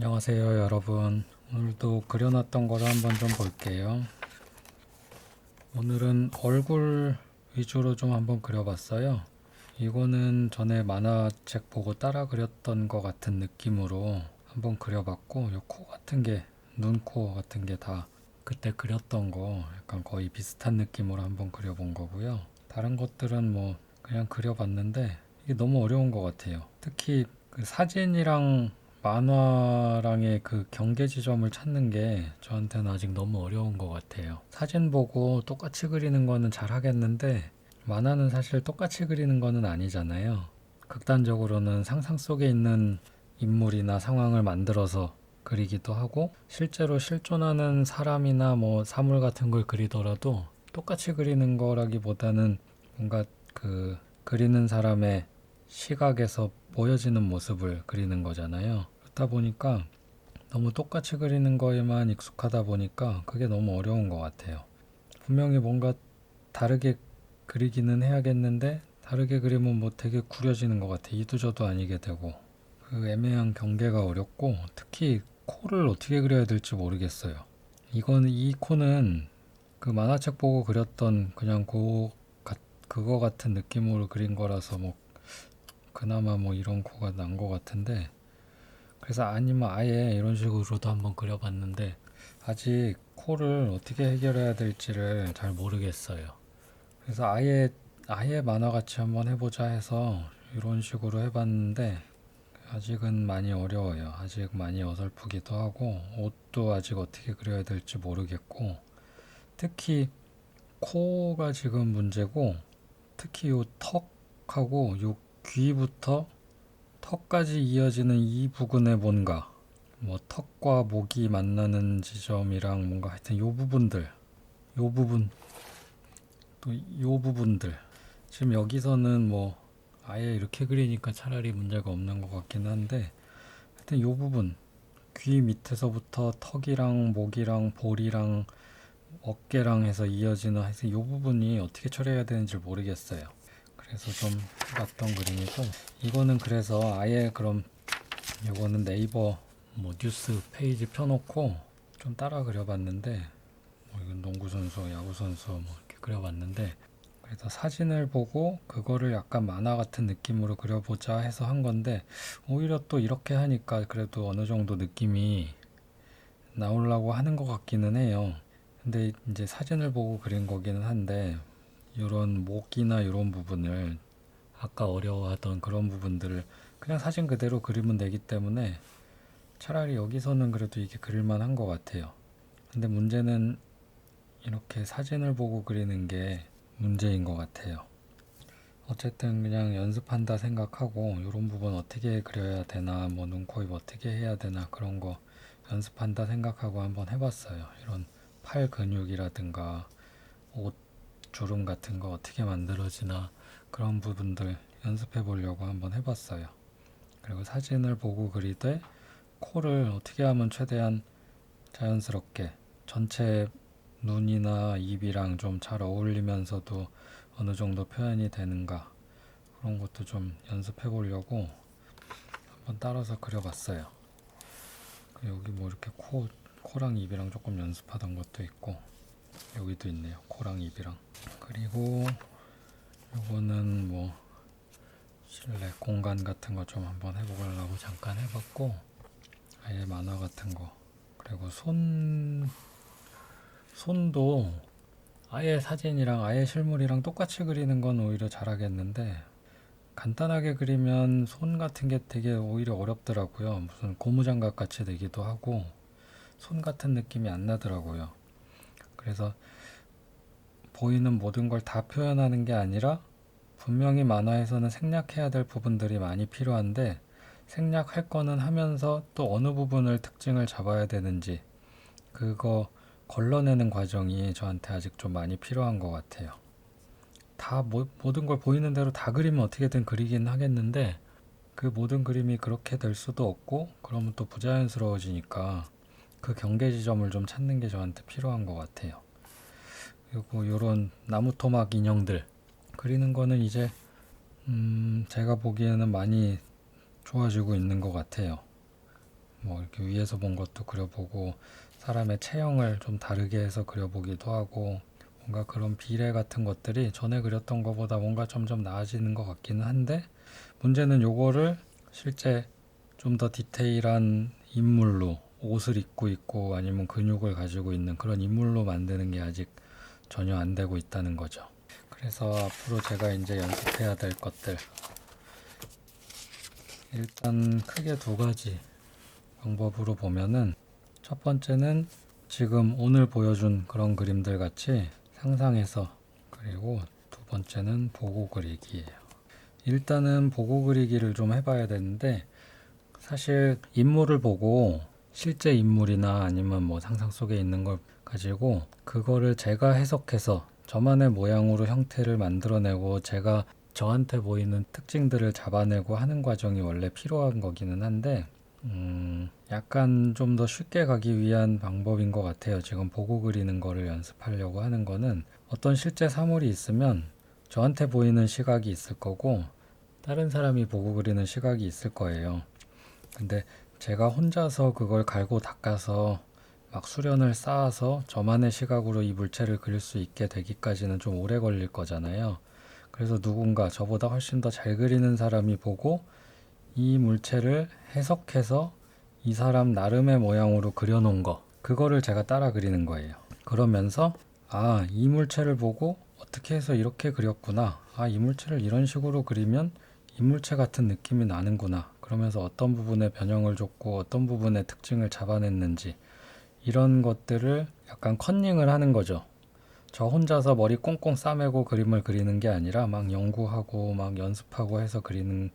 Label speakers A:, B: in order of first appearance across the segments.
A: 안녕하세요 여러분. 오늘도 그려놨던 거를 한번 좀 볼게요. 오늘은 얼굴 위주로 좀 한번 그려봤어요. 이거는 전에 만화책 보고 따라 그렸던 것 같은 느낌으로 한번 그려봤고, 요 코 같은 게, 눈, 코 같은 게 다 그때 그렸던 거 약간 거의 비슷한 느낌으로 한번 그려본 거고요. 다른 것들은 뭐 그냥 그려봤는데 이게 너무 어려운 것 같아요. 특히 그 사진이랑 만화랑의 그 경계 지점을 찾는 게 저한테는 아직 너무 어려운 것 같아요. 사진 보고 똑같이 그리는 거는 잘 하겠는데, 만화는 사실 똑같이 그리는 거는 아니잖아요. 극단적으로는 상상 속에 있는 인물이나 상황을 만들어서 그리기도 하고, 실제로 실존하는 사람이나 뭐 사물 같은 걸 그리더라도 똑같이 그리는 거라기보다는 뭔가 그 그리는 사람의 시각에서 보여지는 모습을 그리는 거잖아요. 그렇다 보니까 너무 똑같이 그리는 거에만 익숙하다 보니까 그게 너무 어려운 것 같아요. 분명히 뭔가 다르게 그리기는 해야겠는데, 다르게 그리면 뭐 되게 구려지는 것 같아. 이도저도 아니게 되고. 그 애매한 경계가 어렵고, 특히 코를 어떻게 그려야 될지 모르겠어요. 이 코는 그 만화책 보고 그렸던 그냥 그거 같은 느낌으로 그린 거라서 뭐 그나마 뭐 이런 코가 난 것 같은데, 그래서 아니면 아예 이런 식으로도 한번 그려봤는데 아직 코를 어떻게 해결해야 될지를 잘 모르겠어요. 그래서 아예 만화같이 한번 해보자 해서 이런 식으로 해봤는데 아직은 많이 어려워요. 아직 많이 어설프기도 하고, 옷도 아직 어떻게 그려야 될지 모르겠고, 특히 코가 지금 문제고, 특히 요 턱하고 요 귀부터 턱까지 이어지는 이 부분에 뭔가, 뭐 턱과 목이 만나는 지점이랑 뭔가 하여튼 요 부분들, 요 부분, 또 요 부분들, 지금 여기서는 뭐 아예 이렇게 그리니까 차라리 문제가 없는 것 같긴 한데, 하여튼 요 부분, 귀 밑에서부터 턱이랑 목이랑 볼이랑 어깨랑 해서 이어지는, 하여튼 요 부분이 어떻게 처리해야 되는지 모르겠어요. 그래서 좀 해봤던 그림이고, 이거는 그래서 아예 그럼 이거는 네이버 뭐 뉴스 페이지 펴놓고 좀 따라 그려봤는데, 뭐 이건 농구 선수, 야구 선수 뭐 이렇게 그려봤는데, 그래서 사진을 보고 그거를 약간 만화 같은 느낌으로 그려보자 해서 한 건데, 오히려 또 이렇게 하니까 그래도 어느 정도 느낌이 나오려고 하는 것 같기는 해요. 근데 이제 사진을 보고 그린 거기는 한데, 이런 목이나 이런 부분을 아까 어려워하던 그런 부분들을 그냥 사진 그대로 그리면 되기 때문에 차라리 여기서는 그래도 이게 그릴만 한 것 같아요. 근데 문제는 이렇게 사진을 보고 그리는 게 문제인 것 같아요. 어쨌든 그냥 연습한다 생각하고, 이런 부분 어떻게 그려야 되나, 뭐 눈, 코, 입 어떻게 해야 되나, 그런 거 연습한다 생각하고 한번 해봤어요. 이런 팔 근육이라든가 옷 주름 같은 거 어떻게 만들어지나, 그런 부분들 연습해 보려고 한번 해봤어요. 그리고 사진을 보고 그리되 코를 어떻게 하면 최대한 자연스럽게 전체 눈이나 입이랑 좀 잘 어울리면서도 어느 정도 표현이 되는가, 그런 것도 좀 연습해 보려고 한번 따라서 그려봤어요. 여기 뭐 이렇게 코랑 입이랑 조금 연습하던 것도 있고, 여기도 있네요. 코랑 입이랑. 그리고 요거는 뭐 실내 공간 같은 거 좀 한번 해보려고 잠깐 해봤고, 아예 만화 같은 거. 그리고 손도 아예 사진이랑 아예 실물이랑 똑같이 그리는 건 오히려 잘하겠는데, 간단하게 그리면 손 같은 게 되게 오히려 어렵더라고요. 무슨 고무장갑 같이 되기도 하고 손 같은 느낌이 안 나더라고요. 그래서 보이는 모든 걸 다 표현하는 게 아니라, 분명히 만화에서는 생략해야 될 부분들이 많이 필요한데 생략할 거는 하면서 또 어느 부분을 특징을 잡아야 되는지, 그거 걸러내는 과정이 저한테 아직 좀 많이 필요한 것 같아요. 모든 걸 보이는 대로 다 그리면 어떻게든 그리긴 하겠는데, 그 모든 그림이 그렇게 될 수도 없고, 그러면 또 부자연스러워지니까 그 경계 지점을 좀 찾는 게 저한테 필요한 것 같아요. 그리고 이런 나무 토막 인형들 그리는 거는 이제 제가 보기에는 많이 좋아지고 있는 것 같아요. 뭐 이렇게 위에서 본 것도 그려보고 사람의 체형을 좀 다르게 해서 그려보기도 하고 뭔가 그런 비례 같은 것들이 전에 그렸던 것보다 뭔가 점점 나아지는 것 같기는 한데 문제는 요거를 실제 좀 더 디테일한 인물로 옷을 입고 있고 아니면 근육을 가지고 있는 그런 인물로 만드는 게 아직 전혀 안 되고 있다는 거죠. 그래서 앞으로 제가 이제 연습해야 될 것들 일단 크게 두 가지 방법으로 보면은 첫 번째는 지금 오늘 보여준 그런 그림들 같이 상상해서 그리고 두 번째는 보고 그리기예요. 일단은 보고 그리기를 좀 해봐야 되는데 사실 인물을 보고 실제 인물이나 아니면 뭐 상상 속에 있는 걸 가지고 그거를 제가 해석해서 저만의 모양으로 형태를 만들어내고 제가 저한테 보이는 특징들을 잡아내고 하는 과정이 원래 필요한 거기는 한데 약간 좀 더 쉽게 가기 위한 방법인 것 같아요. 지금 보고 그리는 거를 연습하려고 하는 거는 어떤 실제 사물이 있으면 저한테 보이는 시각이 있을 거고 다른 사람이 보고 그리는 시각이 있을 거예요. 근데 제가 혼자서 그걸 갈고 닦아서 막 수련을 쌓아서 저만의 시각으로 이 물체를 그릴 수 있게 되기까지는 좀 오래 걸릴 거잖아요. 그래서 누군가 저보다 훨씬 더 잘 그리는 사람이 보고 이 물체를 해석해서 이 사람 나름의 모양으로 그려놓은 거 그거를 제가 따라 그리는 거예요. 그러면서 아, 이 물체를 보고 어떻게 해서 이렇게 그렸구나. 아, 이 물체를 이런 식으로 그리면 이 물체 같은 느낌이 나는구나. 그러면서 어떤 부분에 변형을 줬고 어떤 부분의 특징을 잡아냈는지 이런 것들을 약간 컨닝을 하는 거죠. 저 혼자서 머리 꽁꽁 싸매고 그림을 그리는 게 아니라 막 연구하고 막 연습하고 해서 그리는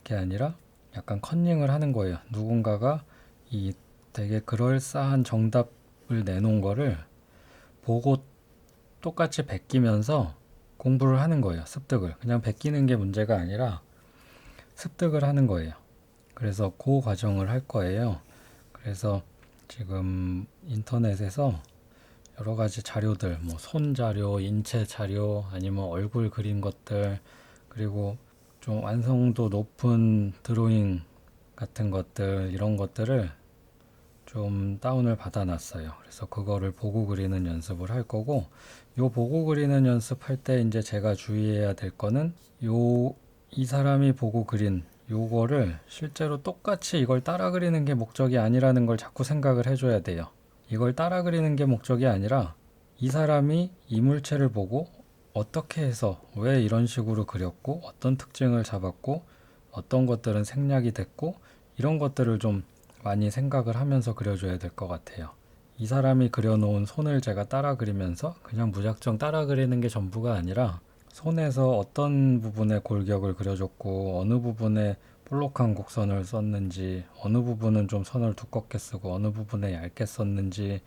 A: 게 아니라 약간 컨닝을 하는 거예요. 누군가가 이 되게 그럴싸한 정답을 내놓은 거를 보고 똑같이 베끼면서 공부를 하는 거예요. 습득을. 그냥 베끼는 게 문제가 아니라 습득을 하는 거예요. 그래서 그 과정을 할 거예요. 그래서 지금 인터넷에서 여러 가지 자료들, 뭐 손 자료, 인체 자료, 아니면 얼굴 그린 것들, 그리고 좀 완성도 높은 드로잉 같은 것들, 이런 것들을 좀 다운을 받아놨어요. 그래서 그거를 보고 그리는 연습을 할 거고, 요 보고 그리는 연습할 때 이제 제가 주의해야 될 거는 이 사람이 보고 그린 요거를 실제로 똑같이 이걸 따라 그리는 게 목적이 아니라는 걸 자꾸 생각을 해줘야 돼요. 이걸 따라 그리는 게 목적이 아니라 이 사람이 이 물체를 보고 어떻게 해서 왜 이런 식으로 그렸고 어떤 특징을 잡았고 어떤 것들은 생략이 됐고 이런 것들을 좀 많이 생각을 하면서 그려줘야 될 것 같아요. 이 사람이 그려놓은 손을 제가 따라 그리면서 그냥 무작정 따라 그리는 게 전부가 아니라 손에서 어떤 부분에 골격을 그려줬고 어느 부분에 볼록한 곡선을 썼는지 어느 부분은 좀 선을 두껍게 쓰고 어느 부분에 얇게 썼는지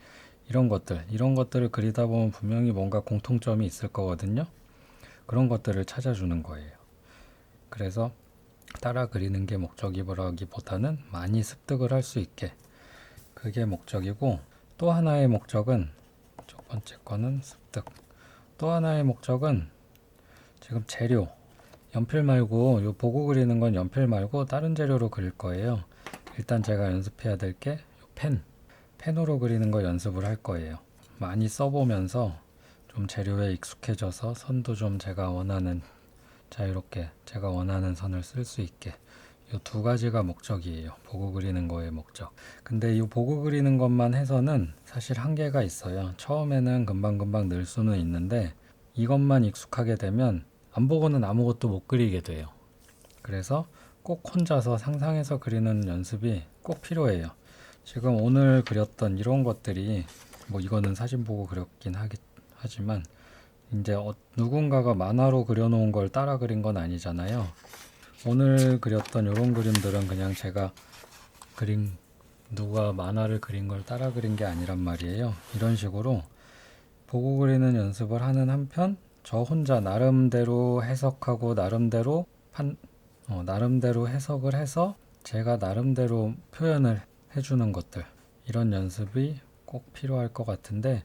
A: 이런 것들을 그리다 보면 분명히 뭔가 공통점이 있을 거거든요. 그런 것들을 찾아주는 거예요. 그래서 따라 그리는 게 목적이라기보다는 많이 습득을 할 수 있게 그게 목적이고 또 하나의 목적은 첫 번째 거는 습득 또 하나의 목적은 지금 재료 연필 말고 요 보고 그리는 건 연필 말고 다른 재료로 그릴 거예요. 일단 제가 연습해야 될 게 펜으로 그리는 거 연습을 할 거예요. 많이 써보면서 좀 재료에 익숙해져서 선도 좀 제가 원하는 자유롭게 제가 원하는 선을 쓸 수 있게 이 두 가지가 목적이에요. 보고 그리는 거의 목적. 근데 이 보고 그리는 것만 해서는 사실 한계가 있어요. 처음에는 금방금방 늘 수는 있는데 이것만 익숙하게 되면 안 보고는 아무것도 못 그리게 돼요. 그래서 꼭 혼자서 상상해서 그리는 연습이 꼭 필요해요. 지금 오늘 그렸던 이런 것들이 뭐 이거는 사진 보고 그렸긴 하지만 이제 누군가가 만화로 그려놓은 걸 따라 그린 건 아니잖아요. 오늘 그렸던 이런 그림들은 그냥 제가 누가 만화를 그린 걸 따라 그린 게 아니란 말이에요. 이런 식으로 보고 그리는 연습을 하는 한편 저 혼자 나름대로 해석하고 나름대로 해석을 해서 제가 나름대로 표현을 해주는 것들 이런 연습이 꼭 필요할 것 같은데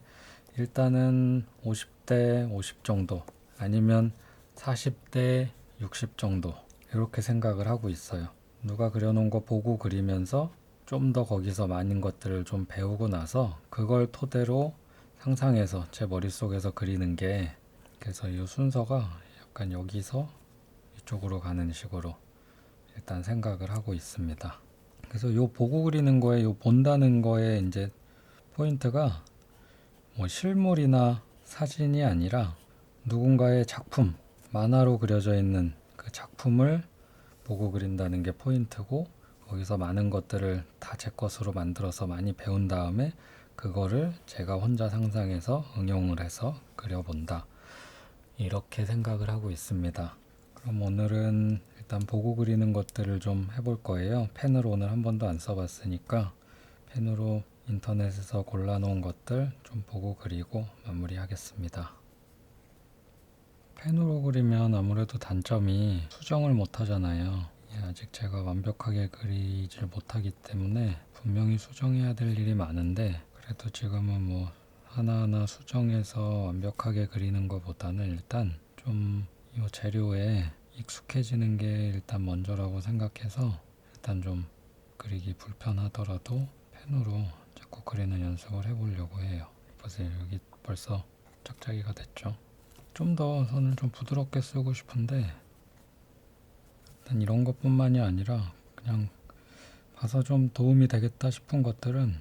A: 일단은 50대 50 정도 아니면 40대 60 정도 이렇게 생각을 하고 있어요. 누가 그려놓은 거 보고 그리면서 좀 더 거기서 많은 것들을 좀 배우고 나서 그걸 토대로 상상해서 제 머릿속에서 그리는 게, 그래서 이 순서가 약간 여기서 이쪽으로 가는 식으로 일단 생각을 하고 있습니다. 그래서 요 보고 그리는 거에, 요 본다는 거에 이제 포인트가 뭐 실물이나 사진이 아니라 누군가의 작품, 만화로 그려져 있는 그 작품을 보고 그린다는 게 포인트고, 거기서 많은 것들을 다 제 것으로 만들어서 많이 배운 다음에 그거를 제가 혼자 상상해서 응용을 해서 그려본다, 이렇게 생각을 하고 있습니다. 그럼 오늘은 일단 보고 그리는 것들을 좀 해볼 거예요. 펜으로 오늘 한 번도 안 써봤으니까 펜으로 인터넷에서 골라놓은 것들 좀 보고 그리고 마무리하겠습니다. 펜으로 그리면 아무래도 단점이 수정을 못 하잖아요. 아직 제가 완벽하게 그리질 못하기 때문에 분명히 수정해야 될 일이 많은데, 그래도 지금은 뭐 하나하나 수정해서 완벽하게 그리는 것보다는 일단 좀 이 재료에 익숙해지는 게 일단 먼저라고 생각해서 일단 좀 그리기 불편하더라도 펜으로 자꾸 그리는 연습을 해보려고 해요. 보세요, 여기 벌써 짝짝이가 됐죠. 좀 더 선을 좀 부드럽게 쓰고 싶은데, 일단 이런 것뿐만이 아니라 그냥 봐서 좀 도움이 되겠다 싶은 것들은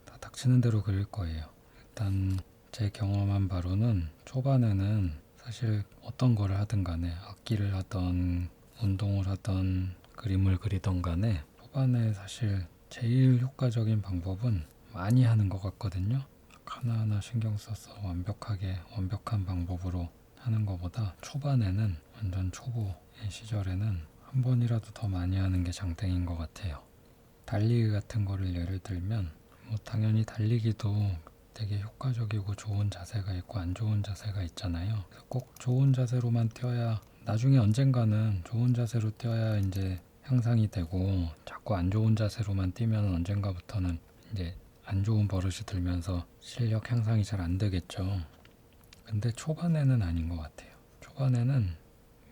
A: 다 닥치는 대로 그릴 거예요. 일단 제 경험한 바로는 초반에는 사실 어떤 거를 하든 간에, 악기를 하던 운동을 하던 그림을 그리던 간에, 초반에 사실 제일 효과적인 방법은 많이 하는 것 같거든요. 하나하나 신경 써서 완벽한 방법으로 하는 것보다 초반에는, 완전 초보의 시절에는 한 번이라도 더 많이 하는 게 장땡인 것 같아요. 달리기 같은 거를 예를 들면, 뭐 당연히 달리기도 되게 효과적이고 좋은 자세가 있고 안 좋은 자세가 있잖아요. 그래서 꼭 좋은 자세로만 뛰어야, 나중에 언젠가는 좋은 자세로 뛰어야 이제 향상이 되고, 자꾸 안 좋은 자세로만 뛰면 언젠가부터는 이제 안 좋은 버릇이 들면서 실력 향상이 잘 안 되겠죠. 근데 초반에는 아닌 것 같아요. 초반에는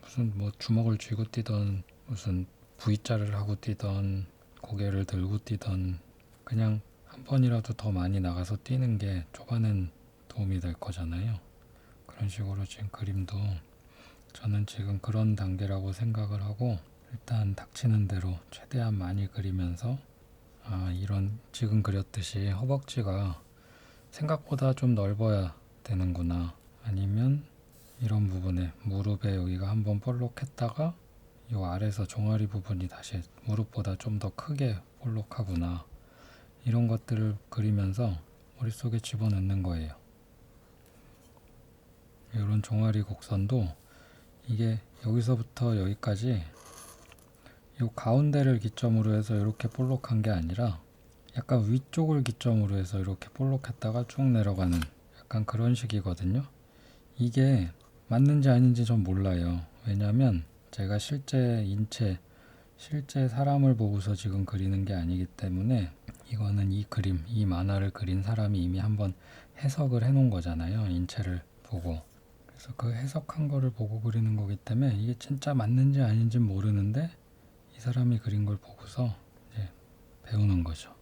A: 무슨 뭐 주먹을 쥐고 뛰던, 무슨 V자를 하고 뛰던, 고개를 들고 뛰던, 그냥 한 번이라도 더 많이 나가서 뛰는 게 초반엔 도움이 될 거잖아요. 그런 식으로 지금 그림도 저는 지금 그런 단계라고 생각을 하고, 일단 닥치는 대로 최대한 많이 그리면서, 이런 지금 그렸듯이 허벅지가 생각보다 좀 넓어야 되는구나, 아니면 이런 부분에 무릎에 여기가 한번 볼록했다가 이 아래에서 종아리 부분이 다시 무릎보다 좀 더 크게 볼록하구나, 이런 것들을 그리면서 머릿속에 집어넣는 거예요. 이런 종아리 곡선도 이게 여기서부터 여기까지 이 가운데를 기점으로 해서 이렇게 볼록한 게 아니라 약간 위쪽을 기점으로 해서 이렇게 볼록했다가 쭉 내려가는 약간 그런 식이거든요. 이게 맞는지 아닌지 전 몰라요. 왜냐면 제가 실제 사람을 보고서 지금 그리는 게 아니기 때문에, 이거는 이 그림, 이 만화를 그린 사람이 이미 한번 해석을 해놓은 거잖아요. 인체를 보고. 그래서 그 해석한 거를 보고 그리는 거기 때문에 이게 진짜 맞는지 아닌지 모르는데, 이 사람이 그린 걸 보고서 이제 배우는 거죠.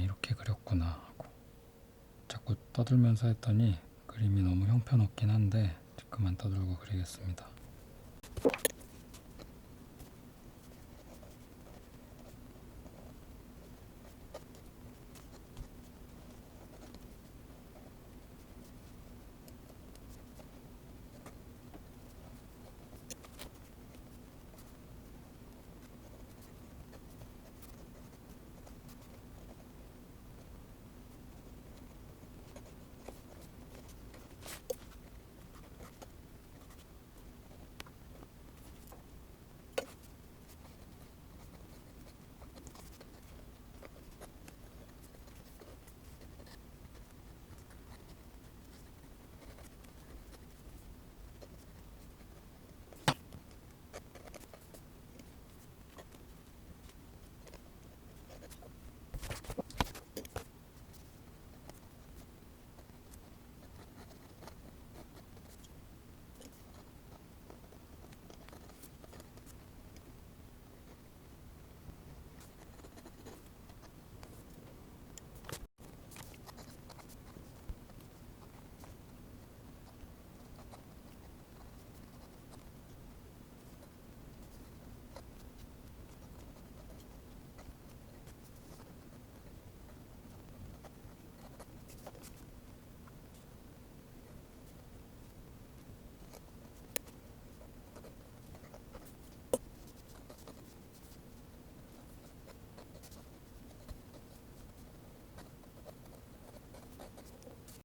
A: 이렇게 그렸구나 하고. 자꾸 떠들면서 했더니 그림이 너무 형편없긴 한데 그만 떠들고 그리겠습니다.